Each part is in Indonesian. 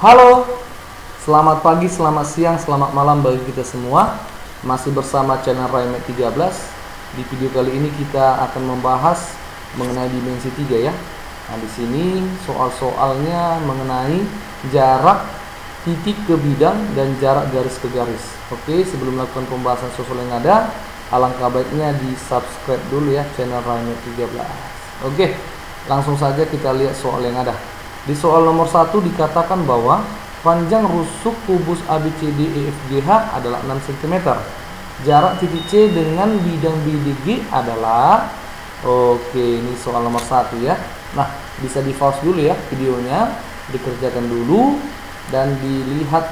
Halo, selamat pagi, selamat siang, selamat malam bagi kita semua. Masih bersama channel Raimet 13. Di video kali ini kita akan membahas mengenai dimensi 3 ya. Nah, di sini soal-soalnya mengenai jarak titik ke bidang dan jarak garis ke garis. Oke, sebelum melakukan pembahasan soal yang ada, alangkah baiknya di-subscribe dulu ya channel Raimet 13. Oke, langsung saja kita lihat soal yang ada. Di soal nomor 1 dikatakan bahwa panjang rusuk kubus ABCDEFGH adalah 6 cm. Jarak titik C dengan bidang BDG adalah, oke, ini soal nomor 1 ya. Nah, bisa di pause dulu ya videonya, dikerjakan dulu dan dilihat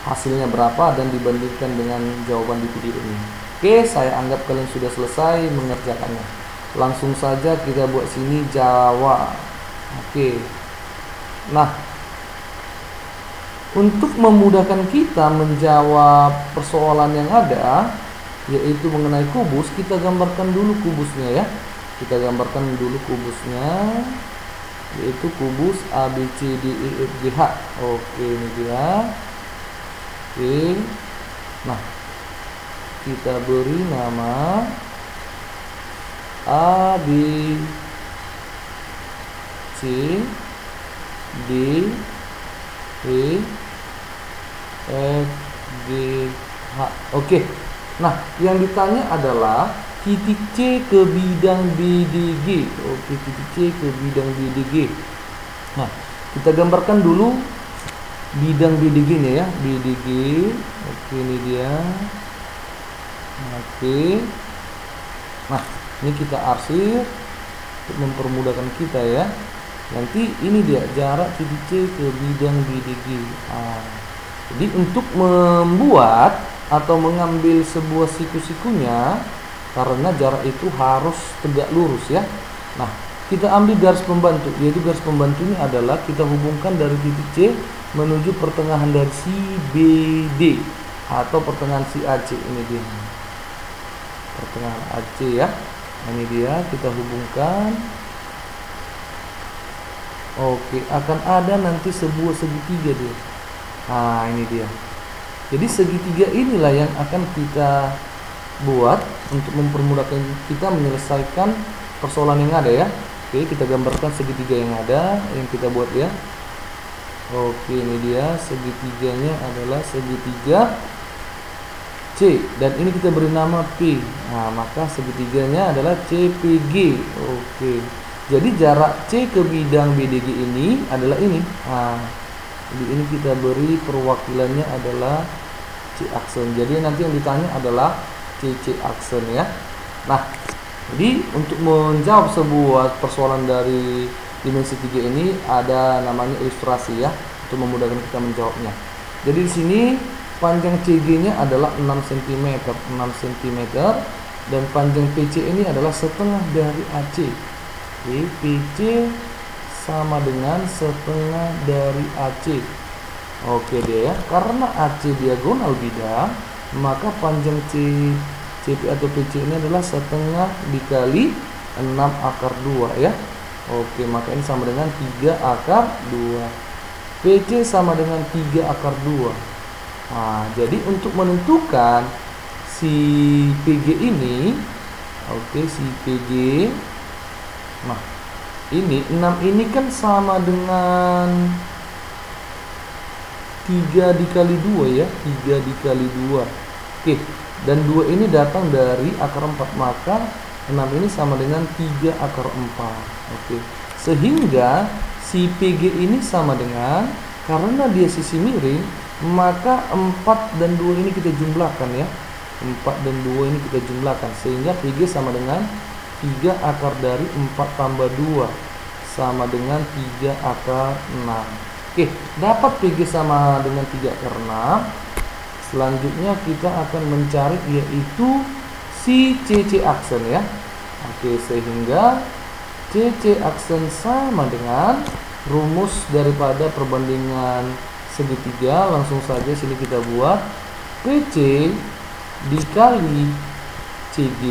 hasilnya berapa dan dibandingkan dengan jawaban di video ini. Oke, saya anggap kalian sudah selesai mengerjakannya. Langsung saja kita buat sini jawab. Oke. Nah, untuk memudahkan kita menjawab persoalan yang ada, yaitu mengenai kubus, kita gambarkan dulu kubusnya ya. Kita gambarkan dulu kubusnya, yaitu kubus ABCDEFGH. Oke, ini dia. Oke. Nah, kita beri nama A, B, C, D, E, F, G, H. Oke. Nah, yang ditanya adalah titik C ke bidang BDG. Oke, titik C ke bidang BDG. Nah, kita gambarkan dulu bidang BDG-nya ya. BDG. Oke, ini dia. Oke. Nah, ini kita arsir untuk mempermudahkan kita ya. Nanti ini dia jarak titik C ke bidang BDG. Jadi untuk membuat atau mengambil sebuah siku-sikunya, karena jarak itu harus tegak lurus ya. Nah, kita ambil garis pembantu, yaitu garis pembantunya adalah kita hubungkan dari titik C menuju pertengahan dari si BD atau pertengahan si AC. Ini dia pertengahan AC ya. Ini dia, kita hubungkan. Oke, akan ada nanti sebuah segitiga dia. Nah, ini dia. Jadi segitiga inilah yang akan kita buat untuk mempermudahkan kita menyelesaikan persoalan yang ada ya. Oke, kita gambarkan segitiga yang ada, yang kita buat ya. Oke, ini dia segitiganya adalah segitiga C dan ini kita beri nama P. Nah, maka segitiganya adalah CPG. Oke. Jadi jarak C ke bidang BDG ini adalah ini. Nah, jadi ini kita beri perwakilannya adalah C aksen. Jadi nanti yang ditanya adalah CC aksen ya. Nah, jadi untuk menjawab sebuah persoalan dari dimensi 3 ini ada namanya ilustrasi ya, untuk memudahkan kita menjawabnya. Jadi di sini panjang CG-nya adalah 6 cm, 6 cm dan panjang PC ini adalah setengah dari AC. Oke, PC sama dengan setengah dari AC. Oke dia ya, karena AC diagonal bidang, maka panjang CP atau PC ini adalah setengah dikali 6 akar 2 ya. Oke, maka ini sama dengan 3 akar 2. PC sama dengan 3 akar 2. Nah, jadi untuk menentukan si PG ini, oke, si PG. Nah, ini 6 ini kan sama dengan 3 dikali 2 ya, 3 dikali 2. Oke, dan 2 ini datang dari akar 4, maka 6 ini sama dengan 3 akar 4. Oke, sehingga si PG ini sama dengan, karena dia sisi miring, maka 4 dan 2 ini kita jumlahkan ya. 4 dan 2 ini kita jumlahkan, sehingga PG sama dengan 3 akar dari 4 tambah 2 sama dengan 3 akar 6. Oke, dapat PG sama dengan 3 akar 6. Selanjutnya kita akan mencari yaitu si CC aksen ya. Oke, sehingga CC aksen sama dengan rumus daripada perbandingan segitiga. Langsung saja sini kita buat PC dikali CG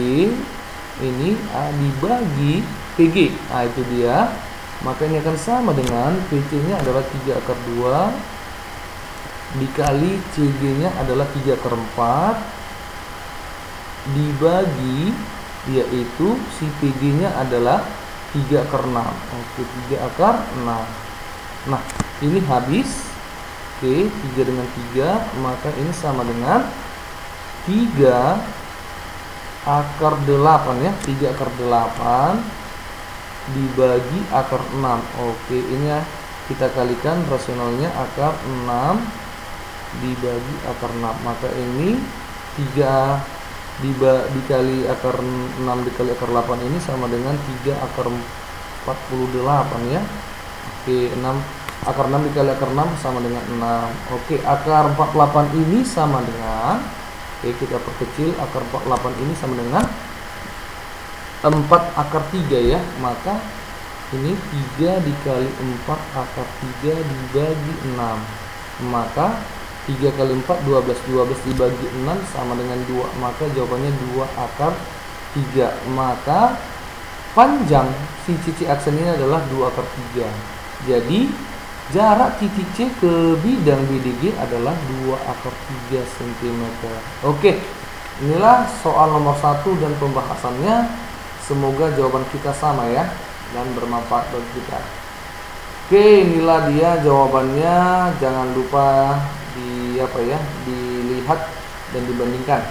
ini dibagi PG. Nah, itu dia. Maka ini akan sama dengan PC nya adalah 3 akar 2 dikali CG-nya adalah 3/4 dibagi, yaitu si PG-nya adalah 3/6. Oke, 3/6. Nah, ini habis. Oke, 3 dengan 3, maka ini sama dengan 3/8 ya. 3/8 dibagi akar 6. Oke, ini ya, kita kalikan rasionalnya akar 6 dibagi akar 6. Maka ini 3 dikali akar 6 dikali akar 8 ini sama dengan 3/48 ya. Oke, 6 akar 6 dikali akar 6 sama dengan 6. Oke, akar 48 ini sama dengan, oke, kita perkecil, akar 48 ini sama dengan 4/3 ya. Maka ini 3 dikali 4 akar 3 dibagi 6. Maka 3 kali 4 12. 12 dibagi 6 sama dengan 2. Maka jawabannya 2/3. Maka panjang si CC aksen ini adalah 2/3. Jadi jarak titik C ke bidang BDG adalah 2/3 cm. Oke, inilah soal nomor 1 dan pembahasannya. Semoga jawaban kita sama ya, dan bermanfaat bagi kita. Oke, inilah dia jawabannya. Jangan lupa dilihat dan dibandingkan.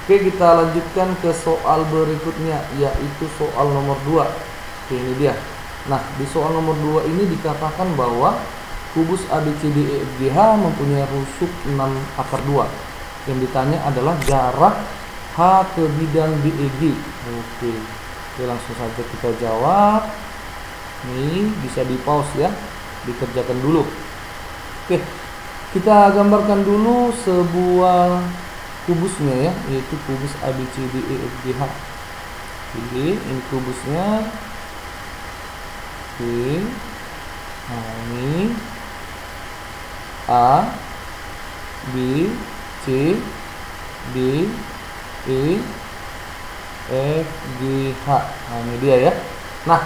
Oke, kita lanjutkan ke soal berikutnya, yaitu soal nomor 2. Oke, ini dia. Nah, di soal nomor 2 ini dikatakan bahwa kubus ABCDEFGH mempunyai rusuk 6/2. Yang ditanya adalah jarak H ke bidang BEG. Oke, langsung saja kita jawab. Ini bisa di pause ya, dikerjakan dulu. Oke, kita gambarkan dulu sebuah kubusnya ya, yaitu kubus ABCDEFGH. Oke, ini kubusnya. Oke, nah ini A, B, C, D, E, F, G, H. Nah, ini dia ya. Nah,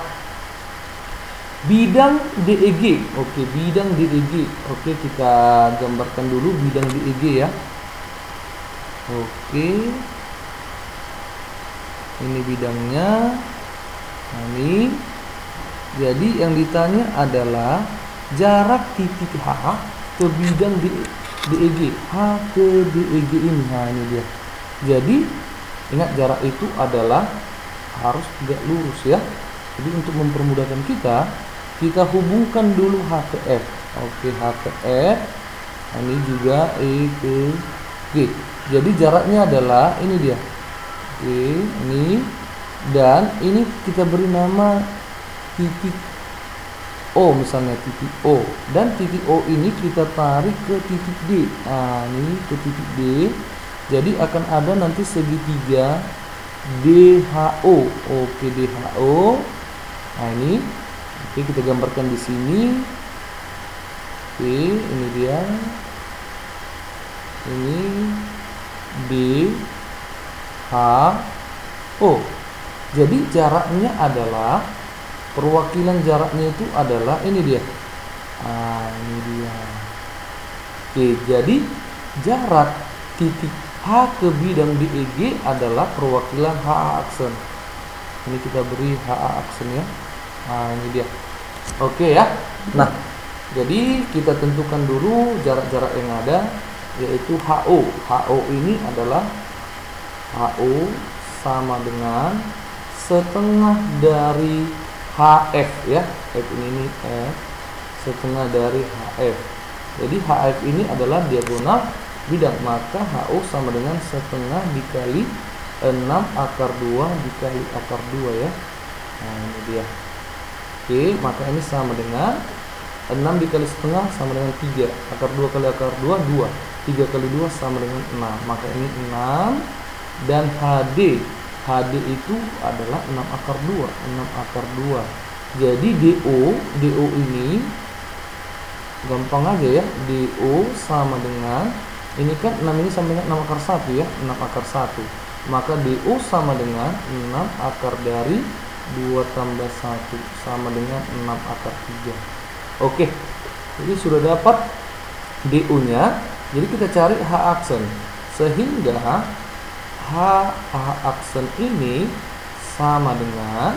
bidang DEG. Oke, bidang DEG. Oke, kita gambarkan dulu bidang DEG ya. Oke, ini bidangnya. Nah, ini. Jadi yang ditanya adalah jarak titik H ke bidang DEG. H ke DEG ini. Nah, ini dia. Jadi ingat, jarak itu adalah harus tegak lurus ya. Jadi untuk mempermudahkan kita hubungkan dulu H ke F. Oke, H ke F. Nah, ini juga E ke G. Jadi jaraknya adalah ini dia. Oke, ini, dan ini kita beri nama titik O, misalnya titik O, dan titik O ini kita tarik ke titik D. Nah, ini ke titik D. Jadi akan ada nanti segitiga DHO. Oke, DHO. Nah, ini. Oke, kita gambarkan di sini. Oke, ini dia. Ini DHO. Jadi jaraknya adalah, perwakilan jaraknya itu adalah ini dia. Nah, ini dia. Oke, jadi jarak titik H ke bidang DEG adalah perwakilan HA aksen. Ini kita beri HA aksen ya. Nah, ini dia. Oke ya. Nah, jadi kita tentukan dulu jarak-jarak yang ada, yaitu HO. HO ini adalah HO sama dengan setengah dari HF ya. F ini F, setengah dari HF. Jadi HF ini adalah diagonal bidang, maka HO sama dengan setengah dikali 6/2 dikali akar 2 ya. Nah, ini dia. Oke, maka ini sama dengan 6 dikali setengah sama dengan 3. Akar 2 kali akar 2, 2. 3 kali 2 sama dengan 6. Maka ini 6. Dan HD itu adalah 6/2. 6/2. Jadi DO ini gampang aja ya. DO sama dengan, ini kan 6 ini sama dengan 6/1 ya. 6/1. Maka DO sama dengan 6 akar dari 2 tambah 1 sama dengan 6/3. Oke, jadi sudah dapat DO nya. Jadi kita cari H aksen, sehingga H aksen ini sama dengan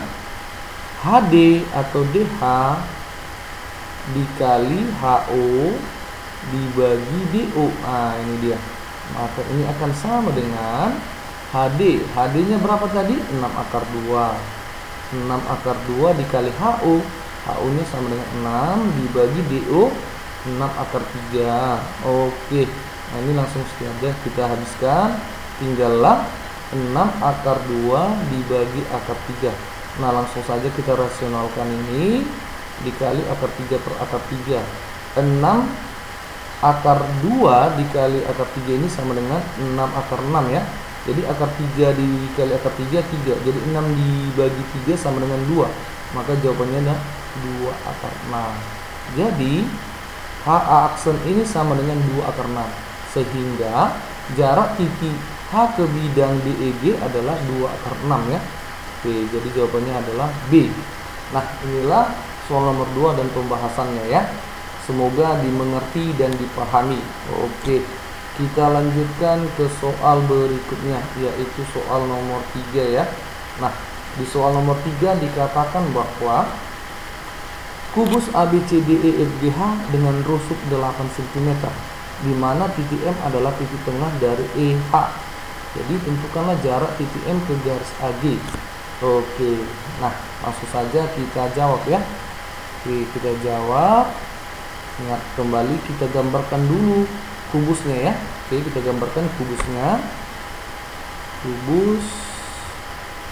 HD atau DH dikali HO dibagi DO. Nah, ini dia. Maka ini akan sama dengan HD. HD-nya berapa tadi? 6 akar 2. 6 akar 2 dikali HO. HO-nya sama dengan 6 dibagi DO 6 akar 3. Oke. Nah, ini langsung saja kita habiskan. Tinggallah 6 akar 2 dibagi akar 3. Nah, langsung saja kita rasionalkan ini. Dikali akar 3 per akar 3. 6 akar 2 dikali akar 3 ini sama dengan 6 akar 6 ya. Jadi akar 3 dikali akar 3, 3. Jadi 6 dibagi 3 sama dengan 2. Maka jawabannya adalah 2 akar 6. Jadi HA aksen ini sama dengan 2 akar 6. Sehingga jarak titik H ke bidang DEG adalah 2 akar 6 ya. Oke, jadi jawabannya adalah B. Nah, inilah soal nomor 2 dan pembahasannya ya. Semoga dimengerti dan dipahami. Oke, kita lanjutkan ke soal berikutnya, yaitu soal nomor 3 ya. Nah, di soal nomor 3 dikatakan bahwa kubus ABCDEFGH dengan rusuk 8 cm, di mana titik M adalah titik tengah dari EH. Jadi tentukanlah jarak titik M ke garis AG. Oke, nah langsung saja kita jawab ya. Oke, kita jawab. Ingat, kembali kita gambarkan dulu kubusnya ya. Oke, kita gambarkan kubusnya. Kubus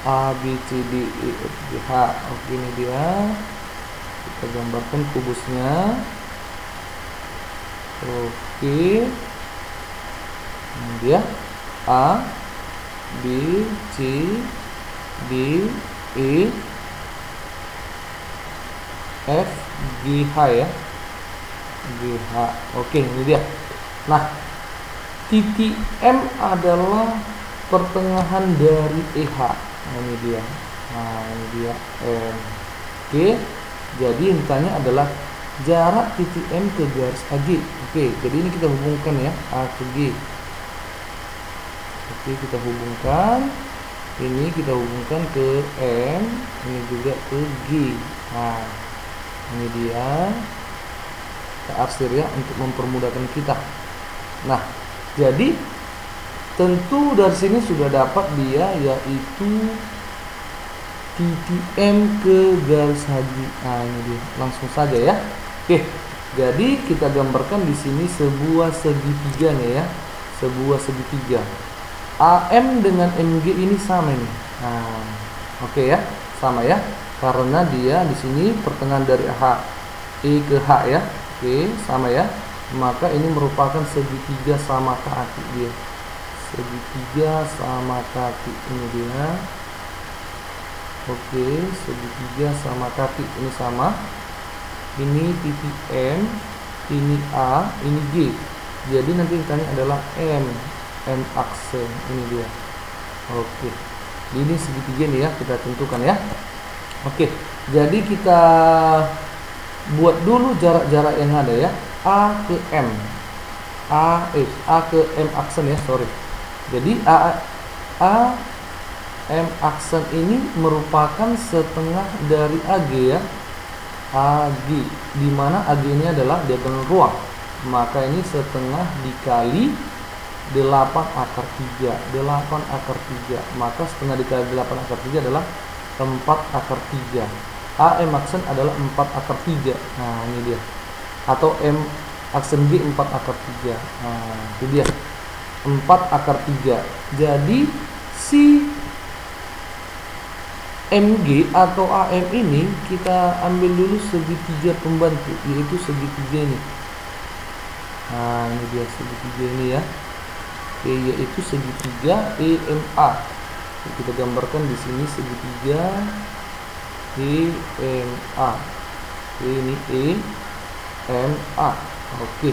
ABCDEFGH. Oke, ini dia. Kita gambarkan kubusnya. Oke, ini dia. A, B, C, D, E, F, G, H ya. GH. Oke, ini dia. Nah, titik M adalah pertengahan dari EH. Nah, ini dia. Nah, ini dia M. Oke, jadi yang ditanya adalah jarak titik M ke garis AG. Oke, jadi ini kita hubungkan ya, A ke G. Oke, kita hubungkan. Ini kita hubungkan ke M, ini juga ke G. Nah, ini dia. Kita arsir ya untuk mempermudahkan kita. Nah, jadi tentu dari sini sudah dapat dia, yaitu titik M ke garis HG. Nah, ini dia. Langsung saja ya. Oke, jadi kita gambarkan di sini sebuah segitiga nih ya. Sebuah segitiga. AM dengan MG ini sama nih. Nah, oke ya, sama ya. Karena dia di sini pertengahan dari H, E ke H ya. Oke, sama ya. Maka ini merupakan segitiga sama kaki dia. Segitiga sama kaki ini dia. Oke, segitiga sama kaki ini sama. Ini titik M, ini A, ini G. Jadi nanti ditanya adalah M aksen, ini dia. Oke, ini segitiga nih ya, kita tentukan ya. Oke, jadi kita buat dulu jarak-jarak yang ada ya. A ke M, A ke M aksen ya, sorry. Jadi A M aksen ini merupakan setengah dari AG ya. AG, di mana AG ini adalah diagonal ruang. Maka ini setengah dikali 8 akar 3. 8 akar 3. Maka setengah dikali 8 akar 3 adalah 4 akar 3. AM aksen adalah 4 akar 3. Nah, ini dia. Atau M aksen G 4 akar 3. Nah, itu dia. 4 akar 3. Jadi si MG atau AM ini kita ambil dulu segitiga pembantu, yaitu segitiga ini. Nah, ini dia segitiga ini ya. Oke, yaitu segitiga EMA. Kita gambarkan di sini segitiga EMA. Ini EMA. Oke,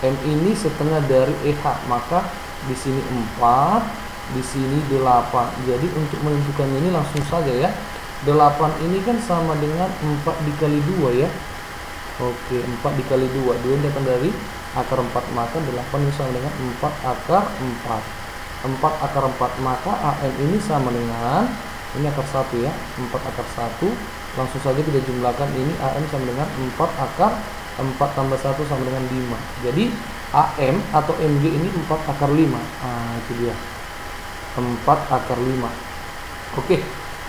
M ini setengah dari EH, maka di sini 4, di sini 8. Jadi untuk menentukannya ini langsung saja ya. 8 ini kan sama dengan 4 dikali 2 ya. Oke, 4 dikali 2. 2 datang dari akar 4, maka 8 ini sama dengan 4 akar 4. 4 akar 4, maka AM ini sama dengan, ini akar 1 ya, 4 akar 1. Langsung saja kita jumlahkan, ini AM sama dengan 4 akar 4 tambah 1 sama dengan 5. Jadi AM atau MG ini 4 akar 5. Nah, itu dia. 4 akar 5. Oke.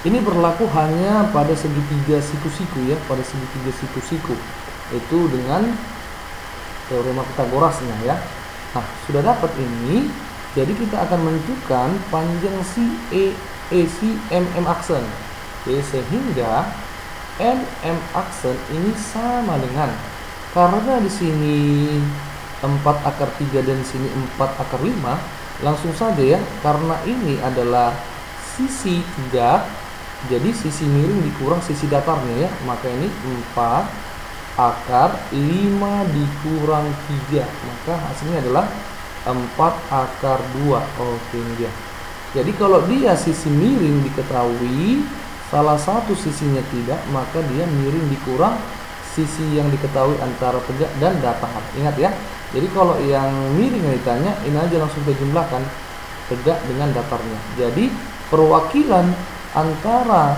Ini berlaku hanya pada segitiga siku-siku ya, pada segitiga siku-siku. Itu dengan teorema Pythagorasnya ya. Nah, sudah dapat ini, jadi kita akan menentukan panjang si AC MM aksen. Oke, sehingga MM aksen ini sama dengan, karena di sini 4 akar 3 dan sini 4 akar 5, langsung saja ya, karena ini adalah sisi tegak, jadi sisi miring dikurang sisi datarnya ya, maka ini 4 akar 5 dikurang 3, maka hasilnya adalah 4 akar 2. Oke, ini dia. Jadi kalau dia sisi miring diketahui, salah satu sisinya tidak, maka dia miring dikurang sisi yang diketahui antara tegak dan datar. Ingat ya. Jadi kalau yang miring yang ditanya, ini aja langsung kita jumlahkan tegak dengan datarnya. Jadi perwakilan antara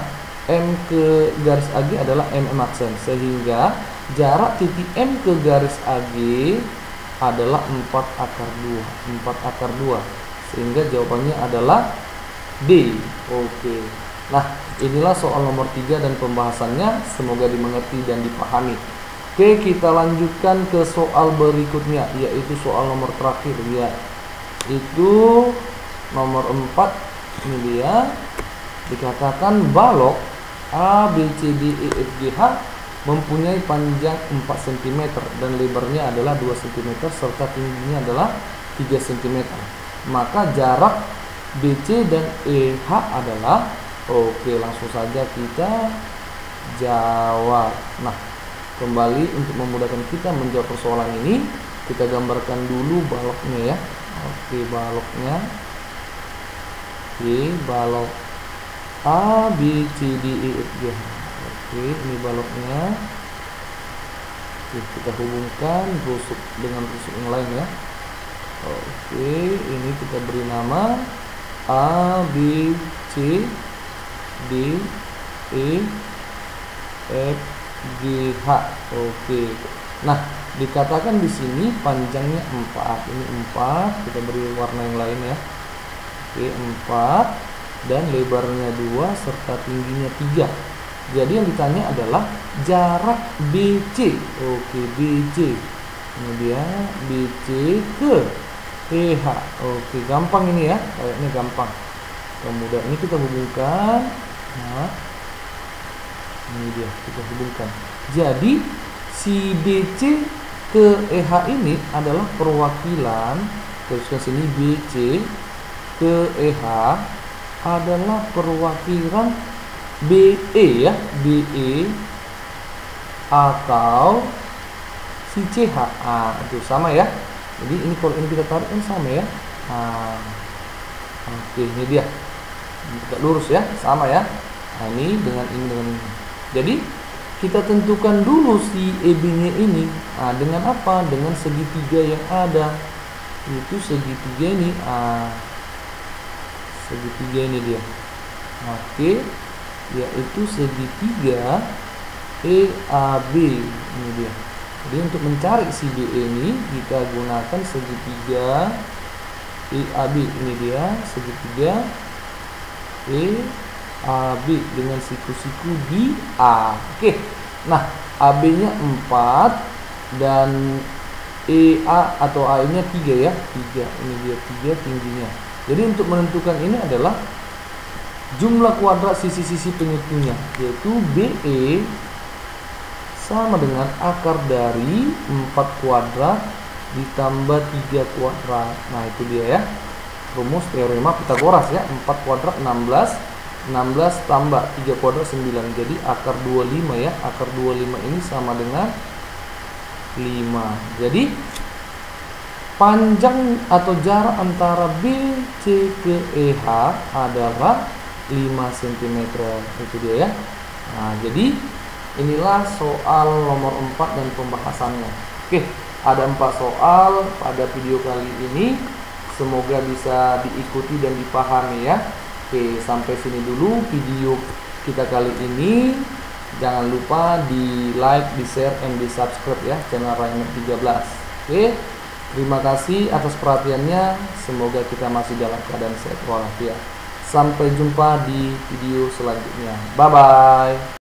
M ke garis AG adalah MM aksen, sehingga jarak titik M ke garis AG adalah 4 akar 2. 4 akar 2, sehingga jawabannya adalah D. Oke. Nah, inilah soal nomor 3 dan pembahasannya, semoga dimengerti dan dipahami. Oke, kita lanjutkan ke soal berikutnya, yaitu soal nomor terakhir ya, itu nomor 4. Ini dia, dikatakan balok A, B, C, D, E, F, G, H mempunyai panjang 4 cm dan lebarnya adalah 2 cm serta tingginya adalah 3 cm. Maka jarak BC dan EH adalah, oke, langsung saja kita jawab. Nah, kembali untuk memudahkan kita menjawab persoalan ini, kita gambarkan dulu baloknya ya. Oke, baloknya. Oke, balok A, B, C, D, E, F, G, H. Oke, ini baloknya. Oke, kita hubungkan rusuk dengan rusuk yang lain ya. Oke, ini kita beri nama A, B, C, D, E, F, G, H. Oke. Nah, dikatakan di sini panjangnya 4. Ini 4, kita beri warna yang lain ya. Oke, 4 dan lebarnya 2 serta tingginya 3. Jadi yang ditanya adalah jarak BC. Oke, BC. Ini dia BC ke EH. Oke, gampang ini ya. Kayaknya gampang. Kemudian ini kita hubungkan. Nah, ini dia, kita hubungkan. Jadi si BC ke EH ini adalah perwakilan, teruskan sini BC ke EH adalah perwakilan BE ya, BE atau si CH. Itu sama ya. Jadi ini kalau ini kita tarik kan sama ya. Oke, ini dia. Tegak lurus ya, sama ya. Nah, ini dengan ini dengan ini. Jadi kita tentukan dulu si EB-nya ini. Dengan apa? Dengan segitiga yang ada. Itu segitiga ini. Segitiga ini dia. Oke, yaitu segitiga EAB. Ini dia. Jadi untuk mencari si BE ini kita gunakan segitiga EAB. Ini dia segitiga EAB dengan siku-siku di A. Oke. Nah, AB-nya 4 dan EA atau A-nya 3 ya. 3. Ini dia 3 tingginya. Jadi untuk menentukan ini adalah jumlah kuadrat sisi-sisi penyusunya, yaitu BE sama dengan akar dari 4 kuadrat ditambah 3 kuadrat. Nah, itu dia ya. Rumus teorema Pythagoras ya. 4 kuadrat 16. 16 tambah 3 kuadrat 9. Jadi akar 25 ya. Akar 25 ini sama dengan 5. Jadi panjang atau jarak antara BC ke EH adalah 5 cm. Itu dia ya. Nah, jadi inilah soal nomor 4 dan pembahasannya. Oke, Ada 4 soal pada video kali ini. Semoga bisa diikuti dan dipahami ya. Oke, sampai sini dulu video kita kali ini. Jangan lupa di like, di share, and di subscribe ya channel Rainer 13. Oke, terima kasih atas perhatiannya. Semoga kita masih dalam keadaan sehat walafiat. Sampai jumpa di video selanjutnya. Bye bye.